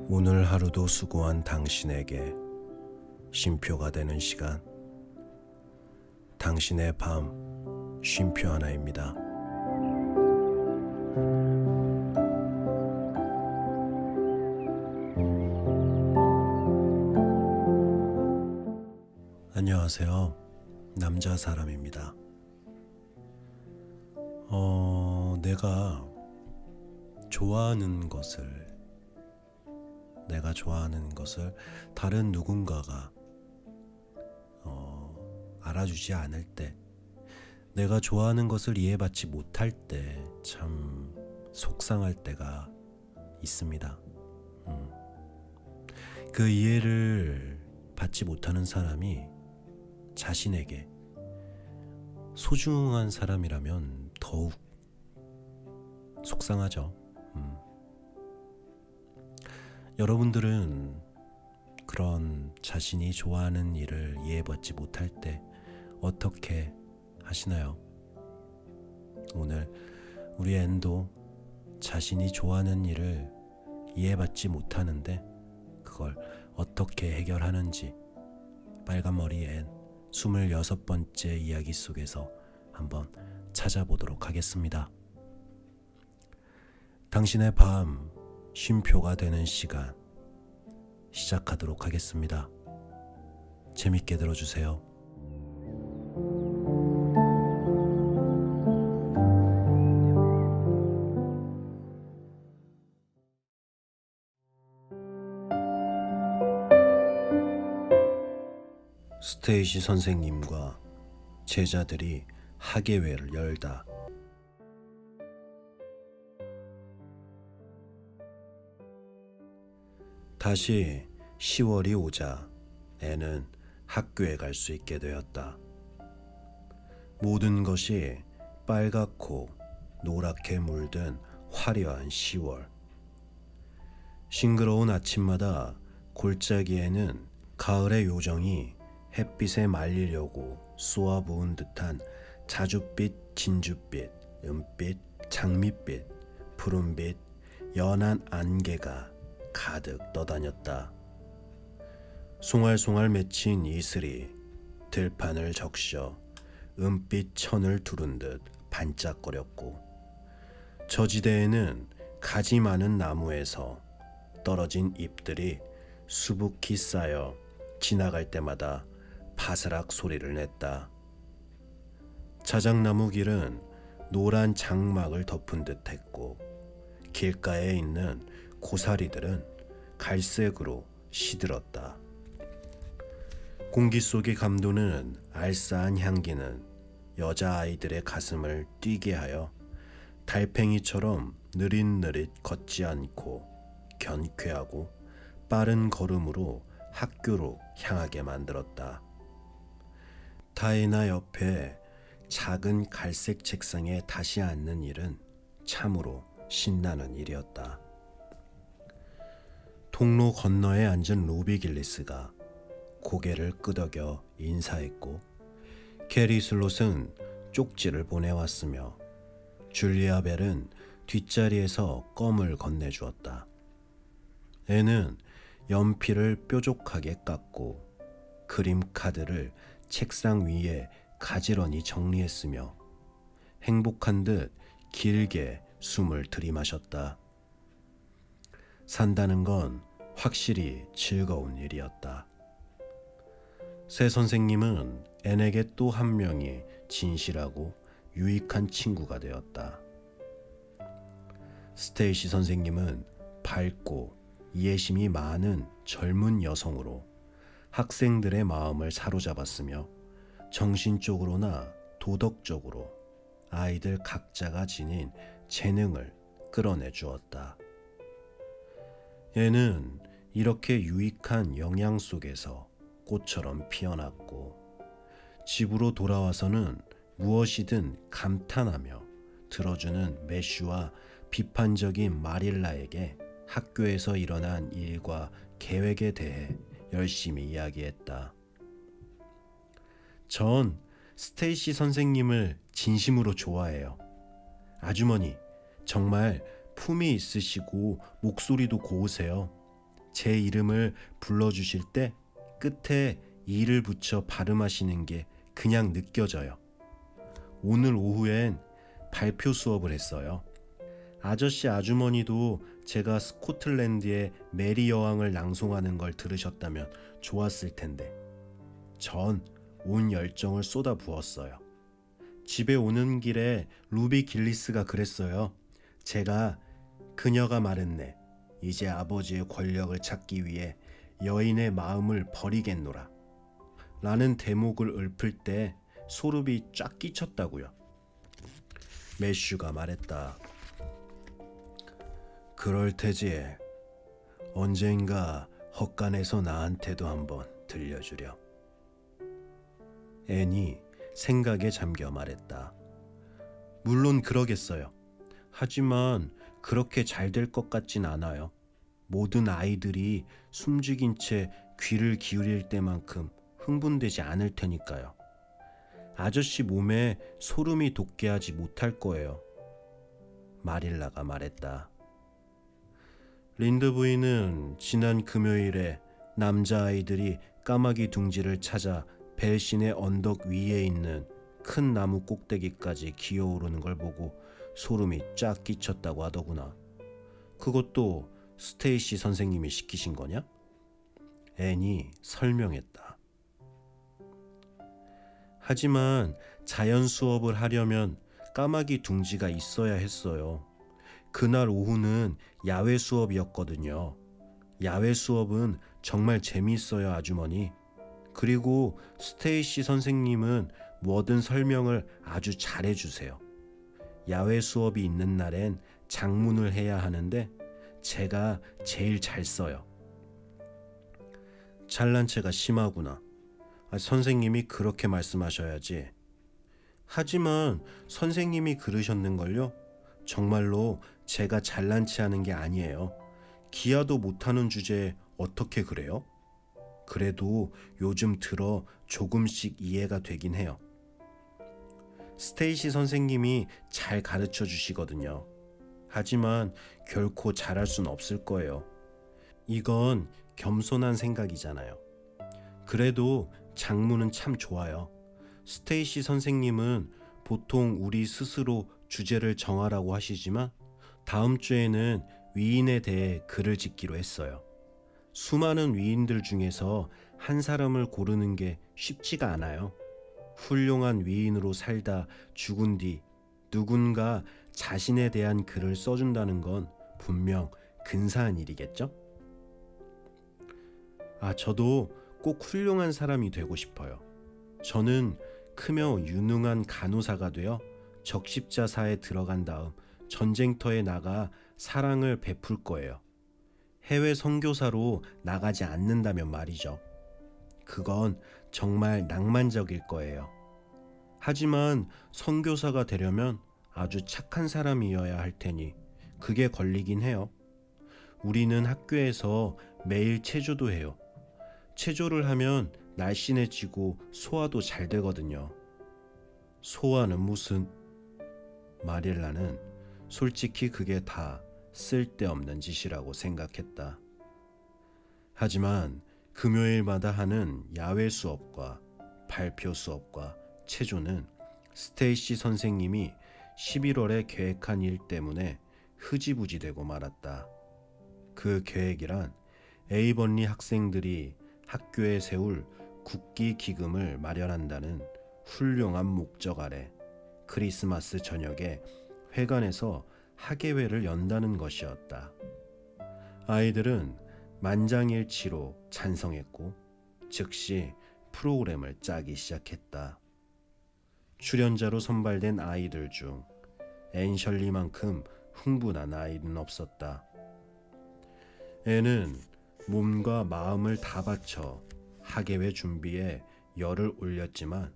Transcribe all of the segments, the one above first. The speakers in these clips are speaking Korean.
오늘 하루도 수고한 당신에게 쉼표가 되는 시간, 당신의 밤 쉼표 하나입니다. 안녕하세요. 남자 사람입니다. 내가 좋아하는 것을 다른 누군가가 알아주지 않을 때, 내가 좋아하는 것을 이해받지 못할 때 참 속상할 때가 있습니다. 그 이해를 받지 못하는 사람이 자신에게 소중한 사람이라면 더욱 속상하죠. 여러분들은 그런 자신이 좋아하는 일을 이해받지 못할 때 어떻게 하시나요? 오늘 우리 앤도 자신이 좋아하는 일을 이해받지 못하는데 그걸 어떻게 해결하는지 빨간머리 앤 26번째 이야기 속에서 한번 찾아보도록 하겠습니다. 당신의 밤 쉼표가 되는 시간 시작하도록 하겠습니다. 재밌게 들어주세요. 스테이시 선생님과 제자들이 학예회를 열다. 다시 10월이 오자 애는 학교에 갈 수 있게 되었다. 모든 것이 빨갛고 노랗게 물든 화려한 10월. 싱그러운 아침마다 골짜기에는 가을의 요정이 햇빛에 말리려고 쏘아부은 듯한 자줏빛, 진주빛, 은빛, 장밋빛, 푸른빛, 연한 안개가 가득 떠다녔다. 송알송알 맺힌 이슬이 들판을 적셔 은빛 천을 두른 듯 반짝거렸고, 저지대에는 가지 많은 나무에서 떨어진 잎들이 수북히 쌓여 지나갈 때마다 바스락 소리를 냈다. 자작나무 길은 노란 장막을 덮은 듯 했고, 길가에 있는 고사리들은 갈색으로 시들었다. 공기 속에 감도는 알싸한 향기는 여자아이들의 가슴을 뛰게 하여 달팽이처럼 느릿느릿 걷지 않고 견쾌하고 빠른 걸음으로 학교로 향하게 만들었다. 다이나 옆에 작은 갈색 책상에 다시 앉는 일은 참으로 신나는 일이었다. 통로 건너에 앉은 로비 길리스가 고개를 끄덕여 인사했고, 캐리 슬롯은 쪽지를 보내왔으며 줄리아 벨은 뒷자리에서 껌을 건네주었다. 애는 연필을 뾰족하게 깎고 그림 카드를 책상 위에 가지런히 정리했으며 행복한 듯 길게 숨을 들이마셨다. 산다는 건 확실히 즐거운 일이었다. 새 선생님은 앤에게 또 한 명이 진실하고 유익한 친구가 되었다. 스테이시 선생님은 밝고 이해심이 많은 젊은 여성으로 학생들의 마음을 사로잡았으며 정신적으로나 도덕적으로 아이들 각자가 지닌 재능을 끌어내 주었다. 얘는 이렇게 유익한 영향 속에서 꽃처럼 피어났고, 집으로 돌아와서는 무엇이든 감탄하며 들어주는 매슈와 비판적인 마릴라에게 학교에서 일어난 일과 계획에 대해 열심히 이야기했다. 전 스테이시 선생님을 진심으로 좋아해요. 아주머니, 정말 품이 있으시고 목소리도 고우세요. 제 이름을 불러주실 때 끝에 이를 붙여 발음하시는 게 그냥 느껴져요. 오늘 오후엔 발표 수업을 했어요. 아저씨 아주머니도 제가 스코틀랜드의 메리 여왕을 낭송하는 걸 들으셨다면 좋았을 텐데 전 온 열정을 쏟아 부었어요. 집에 오는 길에 루비 길리스가 그랬어요. 제가 그녀가 말했네. 이제 아버지의 권력을 찾기 위해 여인의 마음을 버리겠노라. 라는 대목을 읊을 때 소름이 쫙 끼쳤다고요. 매슈가 말했다. 그럴 테지. 언젠가 헛간에서 나한테도 한번 들려주렴. 앤이 생각에 잠겨 말했다. 물론 그러겠어요. 하지만 그렇게 잘 될 것 같진 않아요. 모든 아이들이 숨죽인 채 귀를 기울일 때만큼 흥분되지 않을 테니까요. 아저씨 몸에 소름이 돋게 하지 못할 거예요. 마릴라가 말했다. 린드 부인은 지난 금요일에 남자아이들이 까마귀 둥지를 찾아 벨신의 언덕 위에 있는 큰 나무 꼭대기까지 기어오르는 걸 보고 소름이 쫙 끼쳤다고 하더구나. 그것도 스테이시 선생님이 시키신 거냐? 앤이 설명했다. 하지만 자연 수업을 하려면 까마귀 둥지가 있어야 했어요. 그날 오후는 야외 수업이었거든요. 야외 수업은 정말 재미있어요, 아주머니. 그리고 스테이시 선생님은 뭐든 설명을 아주 잘해주세요. 야외 수업이 있는 날엔 장문을 해야 하는데 제가 제일 잘 써요. 잘난 체가 심하구나. 선생님이 그렇게 말씀하셔야지. 하지만 선생님이 그러셨는걸요? 정말로 제가 잘난 체 하는 게 아니에요. 기하도 못하는 주제에 어떻게 그래요? 그래도 요즘 들어 조금씩 이해가 되긴 해요. 스테이시 선생님이 잘 가르쳐 주시거든요. 하지만 결코 잘할 순 없을 거예요. 이건 겸손한 생각이잖아요. 그래도 장문은 참 좋아요. 스테이시 선생님은 보통 우리 스스로 주제를 정하라고 하시지만 다음 주에는 위인에 대해 글을 짓기로 했어요. 수많은 위인들 중에서 한 사람을 고르는 게 쉽지가 않아요. 훌륭한 위인으로 살다 죽은 뒤 누군가 자신에 대한 글을 써준다는 건 분명 근사한 일이겠죠? 저도 꼭 훌륭한 사람이 되고 싶어요. 저는 크며 유능한 간호사가 되어 적십자사에 들어간 다음 전쟁터에 나가 사랑을 베풀 거예요. 해외 선교사로 나가지 않는다면 말이죠. 그건 정말 낭만적일 거예요. 하지만 선교사가 되려면 아주 착한 사람이어야 할 테니 그게 걸리긴 해요. 우리는 학교에서 매일 체조도 해요. 체조를 하면 날씬해지고 소화도 잘 되거든요. 소화는 무슨? 마릴라는 솔직히 그게 다 쓸데없는 짓이라고 생각했다. 하지만 금요일마다 하는 야외 수업과 발표 수업과 체조는 스테이시 선생님이 11월에 계획한 일 때문에 흐지부지 되고 말았다. 그 계획이란 에이번리 학생들이 학교에 세울 국기 기금을 마련한다는 훌륭한 목적 아래 크리스마스 저녁에 회관에서 학예회를 연다는 것이었다. 아이들은 만장일치로 찬성했고 즉시 프로그램을 짜기 시작했다. 출연자로 선발된 아이들 중 앤셜리만큼 흥분한 아이는 없었다. 앤은 몸과 마음을 다 바쳐 학예회 준비에 열을 올렸지만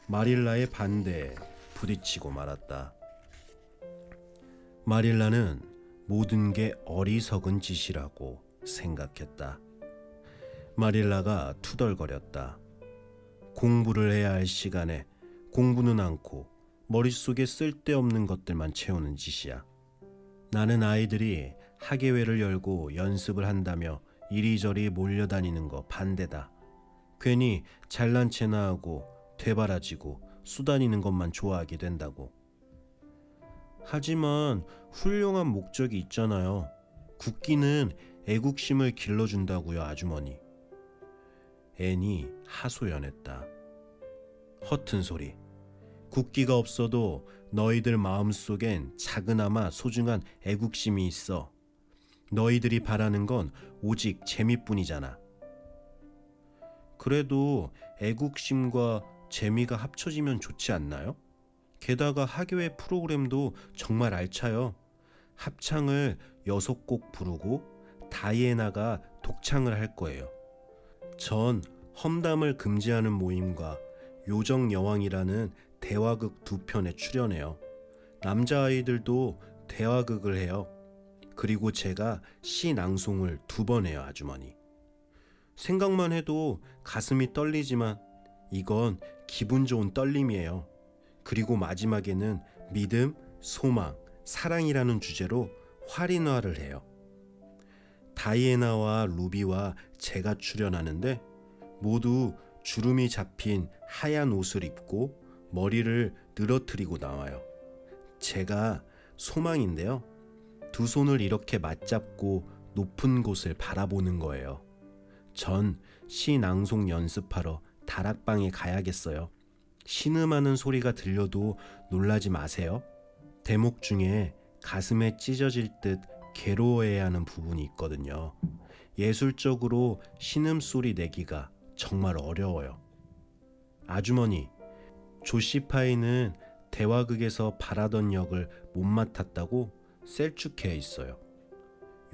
마릴라의 반대에 부딪히고 말았다. 마릴라는 모든 게 어리석은 짓이라고 생각했다. 마릴라가 투덜거렸다. 공부를 해야 할 시간에 공부는 않고 머릿속에 쓸데없는 것들만 채우는 짓이야. 나는 아이들이 학예회를 열고 연습을 한다며 이리저리 몰려다니는 거 반대다. 괜히 잘난 체나 하고 되바라지고 수다니는 것만 좋아하게 된다고. 하지만 훌륭한 목적이 있잖아요. 국기는 애국심을 길러준다고요, 아주머니. 앤이 하소연했다. 허튼 소리. 국기가 없어도 너희들 마음속엔 작으나마 소중한 애국심이 있어. 너희들이 바라는 건 오직 재미뿐이잖아. 그래도 애국심과 재미가 합쳐지면 좋지 않나요? 게다가 하교회 프로그램도 정말 알차요. 합창을 6곡 부르고 다이애나가 독창을 할 거예요. 전 험담을 금지하는 모임과 요정여왕이라는 대화극 2편에 출연해요. 남자아이들도 대화극을 해요. 그리고 제가 시 낭송을 2번 해요, 아주머니. 생각만 해도 가슴이 떨리지만 이건 기분 좋은 떨림이에요. 그리고 마지막에는 믿음, 소망, 사랑이라는 주제로 활인화를 해요. 다이애나와 루비와 제가 출연하는데 모두 주름이 잡힌 하얀 옷을 입고 머리를 늘어뜨리고 나와요. 제가 소망인데요. 2 손을 이렇게 맞잡고 높은 곳을 바라보는 거예요. 전 시 낭송 연습하러 다락방에 가야겠어요. 신음하는 소리가 들려도 놀라지 마세요. 대목 중에 가슴에 찢어질 듯 괴로워해야 하는 부분이 있거든요. 예술적으로 신음소리 내기가 정말 어려워요. 아주머니, 조시파이는 대화극에서 바라던 역을 못 맡았다고 셀쭉해 있어요.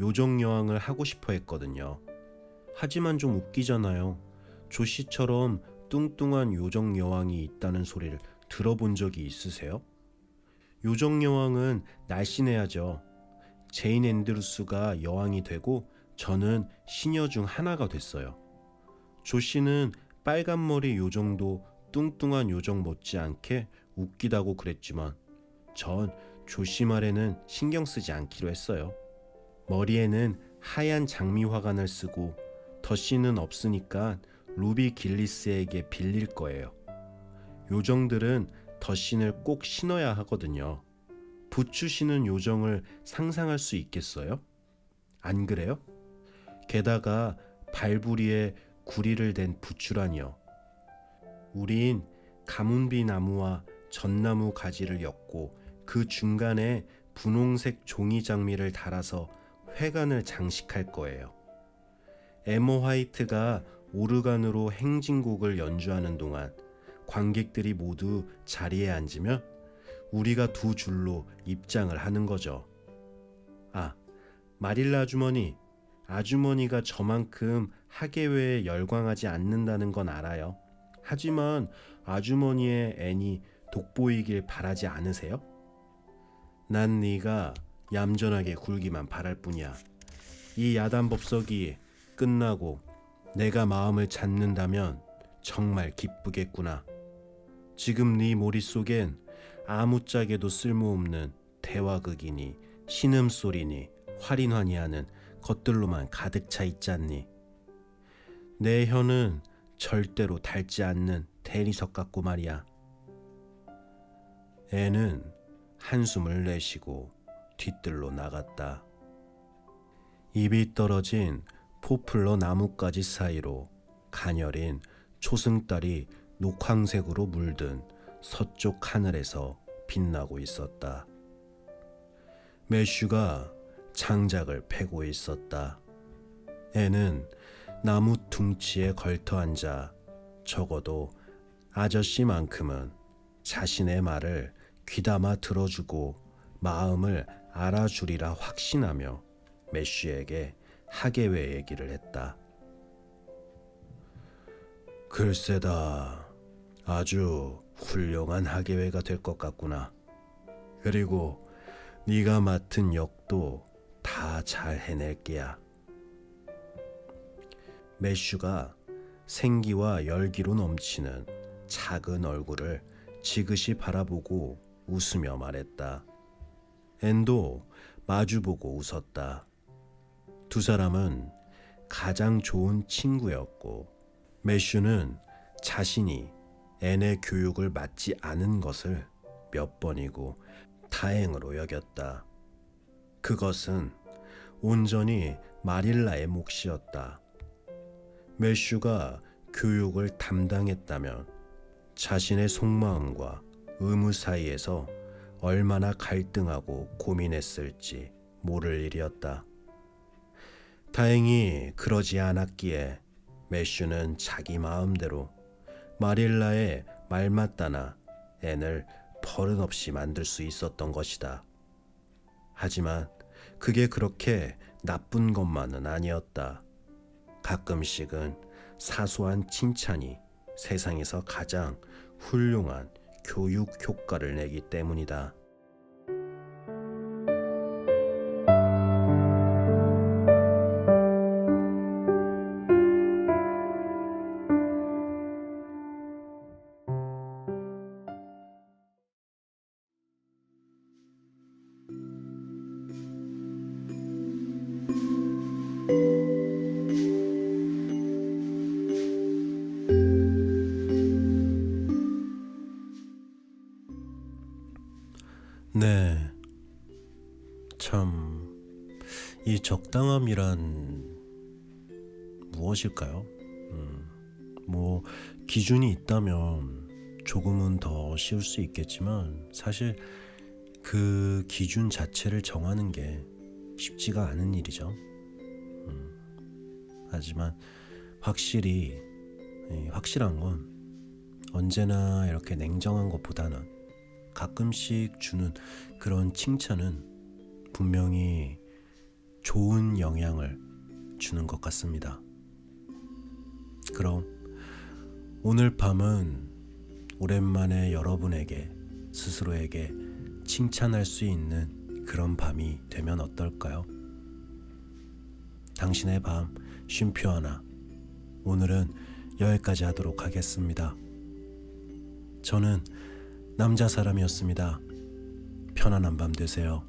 요정여왕을 하고 싶어 했거든요. 하지만 좀 웃기잖아요. 조씨처럼 뚱뚱한 요정여왕이 있다는 소리를 들어본 적이 있으세요? 요정여왕은 날씬해야죠. 제인 앤드루스가 여왕이 되고 저는 시녀 중 하나가 됐어요. 조씨는 빨간머리 요정도 뚱뚱한 요정 못지않게 웃기다고 그랬지만 전 조씨 말에는 신경 쓰지 않기로 했어요. 머리에는 하얀 장미 화관을 쓰고 더씨는 없으니까 루비 길리스에게 빌릴 거예요. 요정들은 더신을 꼭 신어야 하거든요. 부추 신은 요정을 상상할 수 있겠어요? 안 그래요? 게다가 발부리에 구리를 댄 부추라니요. 우린 가문비 나무와 전나무 가지를 엮고 그 중간에 분홍색 종이 장미를 달아서 회관을 장식할 거예요. 에머 화이트가 오르간으로 행진곡을 연주하는 동안 관객들이 모두 자리에 앉으면 우리가 2 줄로 입장을 하는 거죠. 아, 마릴라 아주머니, 아주머니가 저만큼 하계회에 열광하지 않는다는 건 알아요. 하지만 아주머니의 앤이 돋보이길 바라지 않으세요? 난 네가 얌전하게 굴기만 바랄 뿐이야. 이 야단법석이 끝나고 내가 마음을 잡는다면 정말 기쁘겠구나. 지금 네 머릿속엔 아무짝에도 쓸모없는 대화극이니 신음소리니 활인환이 하는 것들로만 가득 차 있잖니. 내 혀는 절대로 닳지 않는 대리석 같고 말이야. 애는 한숨을 내쉬고 뒤뜰로 나갔다. 입이 떨어진 포플러 나뭇가지 사이로 가녀린 초승달이 녹황색으로 물든 서쪽 하늘에서 빛나고 있었다. 매슈가 장작을 패고 있었다. 애는 나무 둥치에 걸터 앉아 적어도 아저씨만큼은 자신의 말을 귀담아 들어주고 마음을 알아주리라 확신하며 매슈에게 하계회 얘기를 했다. 글쎄다, 아주 훌륭한 하계회가 될 것 같구나. 그리고 네가 맡은 역도 다 잘 해낼 게야. 매슈가 생기와 열기로 넘치는 작은 얼굴을 지그시 바라보고 웃으며 말했다. 앤도 마주보고 웃었다. 2 사람은 가장 좋은 친구였고, 매슈는 자신이 앤의 교육을 받지 않은 것을 몇 번이고 다행으로 여겼다. 그것은 온전히 마릴라의 몫이었다. 매슈가 교육을 담당했다면 자신의 속마음과 의무 사이에서 얼마나 갈등하고 고민했을지 모를 일이었다. 다행히 그러지 않았기에 매슈는 자기 마음대로 마릴라의 말맞다나 앤을 버릇없이 만들 수 있었던 것이다. 하지만 그게 그렇게 나쁜 것만은 아니었다. 가끔씩은 사소한 칭찬이 세상에서 가장 훌륭한 교육 효과를 내기 때문이다. 네, 참, 이 적당함이란 무엇일까요? 뭐 기준이 있다면 조금은 더 쉬울 수 있겠지만 사실 그 기준 자체를 정하는 게 쉽지가 않은 일이죠. 하지만 확실한 건 언제나 이렇게 냉정한 것보다는 가끔씩 주는 그런 칭찬은 분명히 좋은 영향을 주는 것 같습니다. 그럼 오늘 밤은 오랜만에 여러분에게 스스로에게 칭찬할 수 있는 그런 밤이 되면 어떨까요? 당신의 밤 쉼표 하나, 오늘은 여기까지 하도록 하겠습니다. 저는 남자 사람이었습니다. 편안한 밤 되세요.